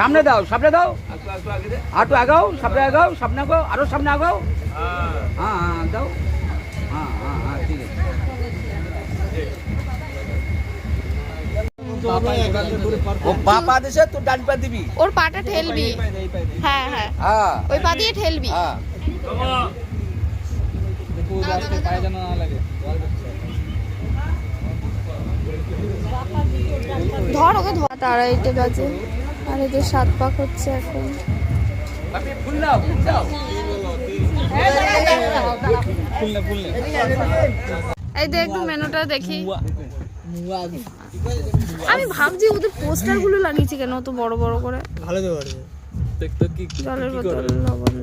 সামনে দাও, সামনে দাও, আটু আগাও, সামনে আগাও, সামনে আগাও, আরো সামনে আগাও। হ্যাঁ হ্যাঁ দাও, হ্যাঁ হ্যাঁ হ্যাঁ ঠিক আছে। ও পা পা দিছে, তোর ডান পা দিবি। ওর পাটা ঠেলবি। হ্যাঁ হ্যাঁ, ওই পা দিয়ে ঠেলবি। হ্যাঁ ধর ওকে ধর। তারা 8 বাজে আর এই যে 7 পাক হচ্ছে এখন। ফুল দাও, ফুল দাও। এই দেখ একটু মেনুটা দেখি। আমি ভাবছি ওদের পোস্টার গুলো লাগিয়েছি কেন অত বড় বড় করে। ভালো তো পারবে দেখতে কি জলের বোতল, লবণ,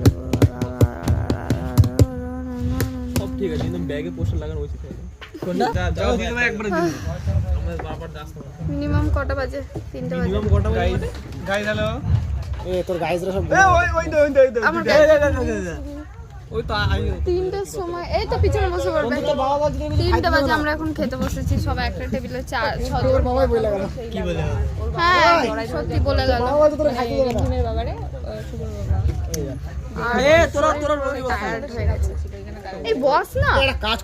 সব ঠিক আছে, কিন্তু ব্যাগে পোস্টার লাগানো উচিত হবে। কোনটা যাও দিলে ভাই একবার দিন আমরা বারবার আসতে হবে। মিনিমাম কটা বাজে? 3টে বাজে। মিনিমাম কটা বাজে? গাইস হ্যালো এ তোর গাইসরা সব ওই আমার ওই তো আইও 3টের সময় এই তো পিছনে বসে পড়বে। তোর বাবা বলছে 3টে বাজে আমরা এখন খেতে বসেছি সব একটা টেবিলে 4-6 জন। বাবাই বলে গেল কি বলে হ্যাঁ সত্যি বলে গেল। বাবা বলছে তোর খাইতে দেবে না বাবারে এ তোরা টায়ার্ড হয়ে গেছে। এই বস না একটা কাজ